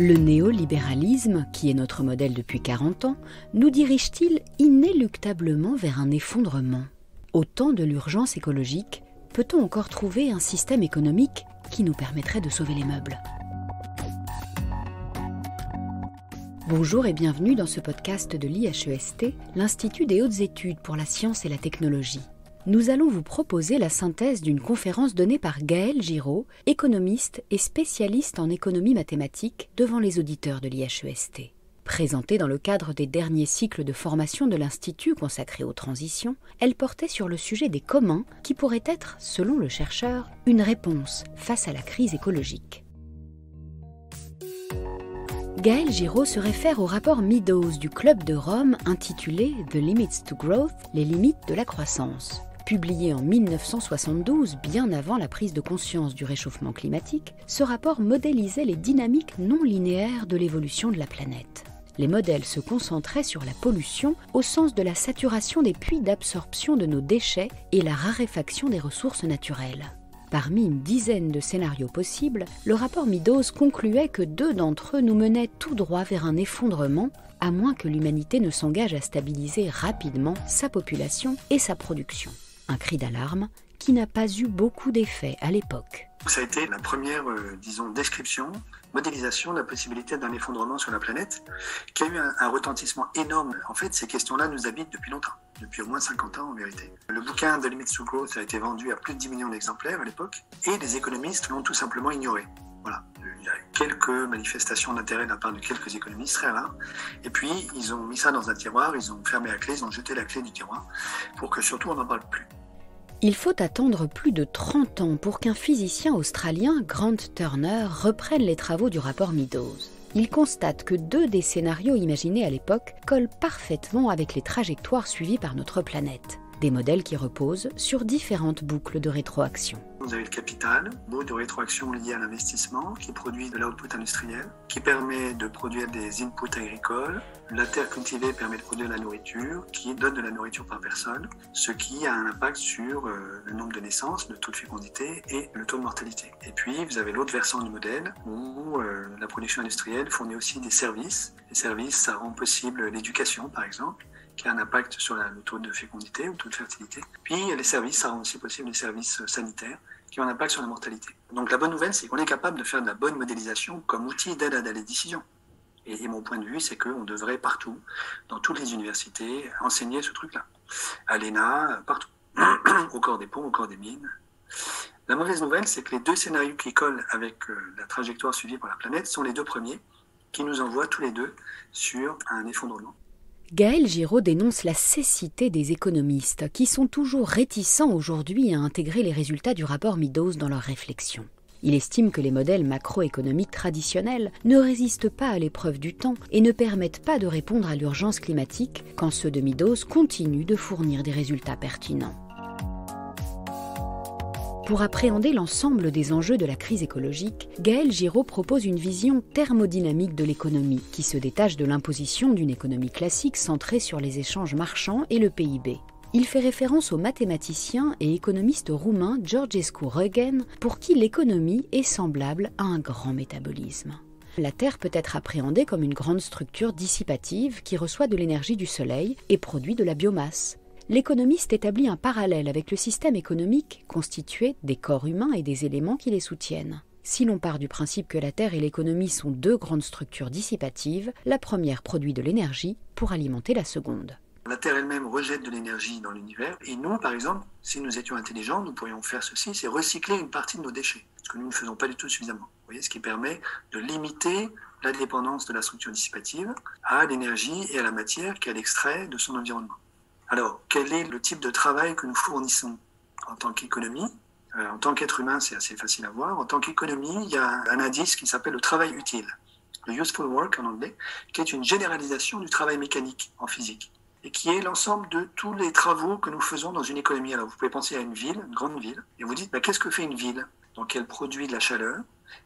Le néolibéralisme, qui est notre modèle depuis 40 ans, nous dirige-t-il inéluctablement vers un effondrement? Au temps de l'urgence écologique, peut-on encore trouver un système économique qui nous permettrait de sauver les meubles? Bonjour et bienvenue dans ce podcast de l'IHEST, l'Institut des hautes études pour la science et la technologie. Nous allons vous proposer la synthèse d'une conférence donnée par Gaël Giraud, économiste et spécialiste en économie mathématique devant les auditeurs de l'IHEST. Présentée dans le cadre des derniers cycles de formation de l'Institut consacrés aux transitions, elle portait sur le sujet des communs qui pourraient être, selon le chercheur, une réponse face à la crise écologique. Gaël Giraud se réfère au rapport Meadows du Club de Rome intitulé « The Limits to Growth », les limites de la croissance. Publié en 1972, bien avant la prise de conscience du réchauffement climatique, ce rapport modélisait les dynamiques non linéaires de l'évolution de la planète. Les modèles se concentraient sur la pollution au sens de la saturation des puits d'absorption de nos déchets et la raréfaction des ressources naturelles. Parmi une dizaine de scénarios possibles, le rapport Meadows concluait que 2 d'entre eux nous menaient tout droit vers un effondrement, à moins que l'humanité ne s'engage à stabiliser rapidement sa population et sa production. Un cri d'alarme qui n'a pas eu beaucoup d'effet à l'époque. Ça a été la première, description, modélisation de la possibilité d'un effondrement sur la planète, qui a eu un retentissement énorme. En fait, ces questions-là nous habitent depuis longtemps, depuis au moins 50 ans en vérité. Le bouquin The Limits to Growth a été vendu à plus de 10 millions d'exemplaires à l'époque, et les économistes l'ont tout simplement ignoré. Voilà. Il y a quelques manifestations d'intérêt de la part de quelques économistes, très rares, et puis ils ont mis ça dans un tiroir, ils ont fermé la clé, ils ont jeté la clé du tiroir, pour que surtout on n'en parle plus. Il faut attendre plus de 30 ans pour qu'un physicien australien, Grant Turner, reprenne les travaux du rapport Meadows. Il constate que 2 des scénarios imaginés à l'époque collent parfaitement avec les trajectoires suivies par notre planète. Des modèles qui reposent sur différentes boucles de rétroaction. Vous avez le capital, boucle de rétroaction liée à l'investissement, qui produit de l'output industriel, qui permet de produire des inputs agricoles. La terre cultivée permet de produire de la nourriture, qui donne de la nourriture par personne, ce qui a un impact sur le nombre de naissances, le taux de fécondité et le taux de mortalité. Et puis, vous avez l'autre versant du modèle, où la production industrielle fournit aussi des services. Les services, ça rend possible l'éducation, par exemple, qui a un impact sur le taux de fécondité ou le taux de fertilité. Puis les services, ça rend aussi possible les services sanitaires qui ont un impact sur la mortalité. Donc la bonne nouvelle, c'est qu'on est capable de faire de la bonne modélisation comme outil d'aide à la décision. Et mon point de vue, c'est qu'on devrait partout, dans toutes les universités, enseigner ce truc-là. À l'ENA, partout. Au corps des ponts, au corps des mines. La mauvaise nouvelle, c'est que les 2 scénarios qui collent avec la trajectoire suivie par la planète sont les 2 premiers qui nous envoient tous les 2 sur un effondrement. Gaël Giraud dénonce la cécité des économistes qui sont toujours réticents aujourd'hui à intégrer les résultats du rapport Meadows dans leurs réflexions. Il estime que les modèles macroéconomiques traditionnels ne résistent pas à l'épreuve du temps et ne permettent pas de répondre à l'urgence climatique quand ceux de Meadows continuent de fournir des résultats pertinents. Pour appréhender l'ensemble des enjeux de la crise écologique, Gaël Giraud propose une vision thermodynamique de l'économie qui se détache de l'imposition d'une économie classique centrée sur les échanges marchands et le PIB. Il fait référence au mathématicien et économiste roumain Georgescu Regen, pour qui l'économie est semblable à un grand métabolisme. La Terre peut être appréhendée comme une grande structure dissipative qui reçoit de l'énergie du Soleil et produit de la biomasse. L'économiste établit un parallèle avec le système économique constitué des corps humains et des éléments qui les soutiennent. Si l'on part du principe que la Terre et l'économie sont 2 grandes structures dissipatives, la première produit de l'énergie pour alimenter la seconde. La Terre elle-même rejette de l'énergie dans l'univers et nous, par exemple, si nous étions intelligents, nous pourrions faire ceci, c'est recycler une partie de nos déchets, ce que nous ne faisons pas du tout suffisamment. Vous voyez, ce qui permet de limiter la dépendance de la structure dissipative à l'énergie et à la matière qu'elle extrait de son environnement. Alors, quel est le type de travail que nous fournissons en tant qu'économie ? En tant qu'être humain, c'est assez facile à voir. En tant qu'économie, il y a un indice qui s'appelle le travail utile, le useful work en anglais, qui est une généralisation du travail mécanique en physique et qui est l'ensemble de tous les travaux que nous faisons dans une économie. Alors, vous pouvez penser à une ville, une grande ville, et vous dites, qu'est-ce que fait une ville ? Donc, elle produit de la chaleur,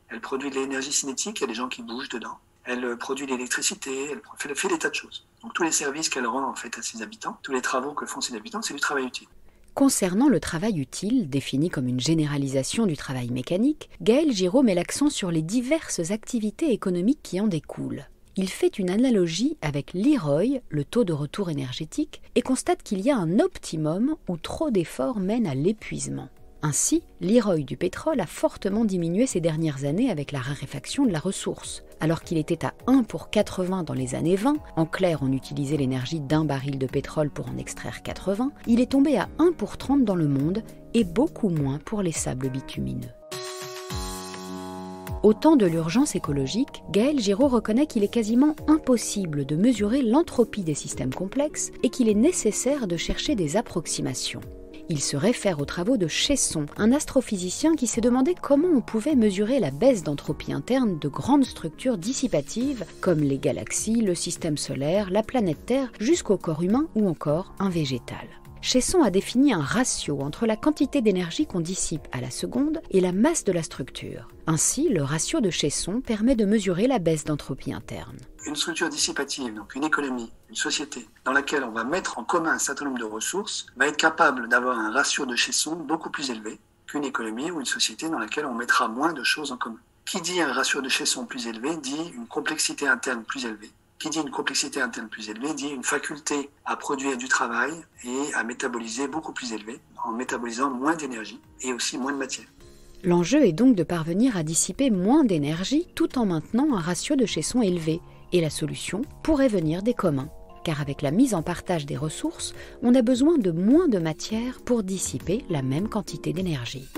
elle produit de l'énergie cinétique, il y a des gens qui bougent dedans. Elle produit de l'électricité, elle fait des tas de choses. Donc tous les services qu'elle rend en fait à ses habitants, tous les travaux que font ses habitants, c'est du travail utile. Concernant le travail utile, défini comme une généralisation du travail mécanique, Gaël Giraud met l'accent sur les diverses activités économiques qui en découlent. Il fait une analogie avec l'IROI, le taux de retour énergétique, et constate qu'il y a un optimum où trop d'efforts mènent à l'épuisement. Ainsi, l'IROI du pétrole a fortement diminué ces dernières années avec la raréfaction de la ressource. Alors qu'il était à 1 pour 80 dans les années 20, en clair on utilisait l'énergie d'un baril de pétrole pour en extraire 80, il est tombé à 1 pour 30 dans le monde et beaucoup moins pour les sables bitumineux. Au temps de l'urgence écologique, Gaël Giraud reconnaît qu'il est quasiment impossible de mesurer l'entropie des systèmes complexes et qu'il est nécessaire de chercher des approximations. Il se réfère aux travaux de Chesson, un astrophysicien qui s'est demandé comment on pouvait mesurer la baisse d'entropie interne de grandes structures dissipatives comme les galaxies, le système solaire, la planète Terre, jusqu'au corps humain ou encore un végétal. Chesson a défini un ratio entre la quantité d'énergie qu'on dissipe à la seconde et la masse de la structure. Ainsi, le ratio de Chesson permet de mesurer la baisse d'entropie interne. Une structure dissipative, donc une économie, une société, dans laquelle on va mettre en commun un certain nombre de ressources, va être capable d'avoir un ratio de Chesson beaucoup plus élevé qu'une économie ou une société dans laquelle on mettra moins de choses en commun. Qui dit un ratio de Chesson plus élevé dit une complexité interne plus élevée. Qui dit une complexité interne plus élevée dit une faculté à produire du travail et à métaboliser beaucoup plus élevée, en métabolisant moins d'énergie et aussi moins de matière. L'enjeu est donc de parvenir à dissiper moins d'énergie tout en maintenant un ratio de Chesson élevé. Et la solution pourrait venir des communs, car avec la mise en partage des ressources, on a besoin de moins de matière pour dissiper la même quantité d'énergie.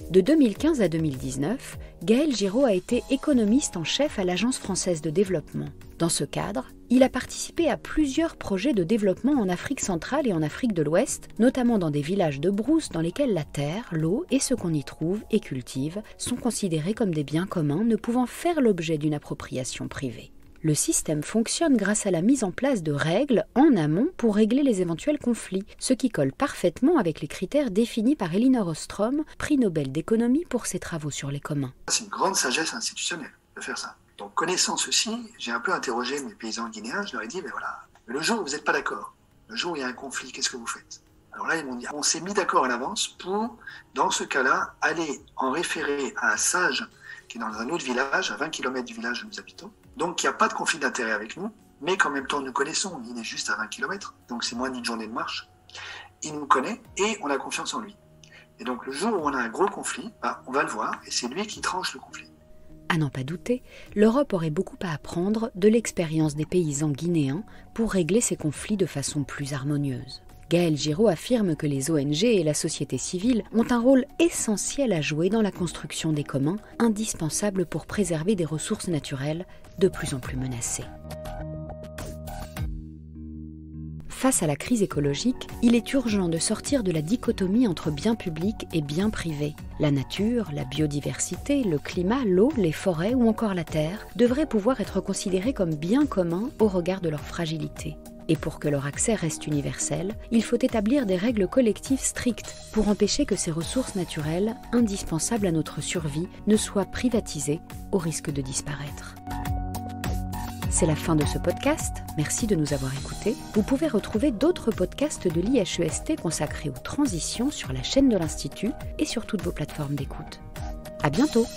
De 2015 à 2019, Gaël Giraud a été économiste en chef à l'Agence française de développement. Dans ce cadre, il a participé à plusieurs projets de développement en Afrique centrale et en Afrique de l'Ouest, notamment dans des villages de brousse dans lesquels la terre, l'eau et ce qu'on y trouve et cultive sont considérés comme des biens communs ne pouvant faire l'objet d'une appropriation privée. Le système fonctionne grâce à la mise en place de règles en amont pour régler les éventuels conflits, ce qui colle parfaitement avec les critères définis par Elinor Ostrom, prix Nobel d'économie pour ses travaux sur les communs. C'est une grande sagesse institutionnelle de faire ça. Donc connaissant ceci, j'ai un peu interrogé mes paysans guinéens, je leur ai dit, mais voilà, le jour où vous n'êtes pas d'accord, le jour où il y a un conflit, qu'est-ce que vous faites? Alors là, ils m'ont dit, on s'est mis d'accord à l'avance pour, dans ce cas-là, aller en référer à un sage qui est dans un autre village, à 20 km du village où nous habitons, donc qui n'a pas de conflit d'intérêt avec nous, mais qu'en même temps nous connaissons, il est juste à 20 km, donc c'est moins d'une journée de marche. Il nous connaît et on a confiance en lui. Et donc le jour où on a un gros conflit, on va le voir et c'est lui qui tranche le conflit. À n'en pas douter, l'Europe aurait beaucoup à apprendre de l'expérience des paysans guinéens pour régler ces conflits de façon plus harmonieuse. Gaël Giraud affirme que les ONG et la société civile ont un rôle essentiel à jouer dans la construction des communs, indispensable pour préserver des ressources naturelles de plus en plus menacées. Face à la crise écologique, il est urgent de sortir de la dichotomie entre biens publics et biens privés. La nature, la biodiversité, le climat, l'eau, les forêts ou encore la terre devraient pouvoir être considérés comme biens communs au regard de leur fragilité. Et pour que leur accès reste universel, il faut établir des règles collectives strictes pour empêcher que ces ressources naturelles, indispensables à notre survie, ne soient privatisées au risque de disparaître. C'est la fin de ce podcast, merci de nous avoir écoutés. Vous pouvez retrouver d'autres podcasts de l'IHEST consacrés aux transitions sur la chaîne de l'Institut et sur toutes vos plateformes d'écoute. À bientôt!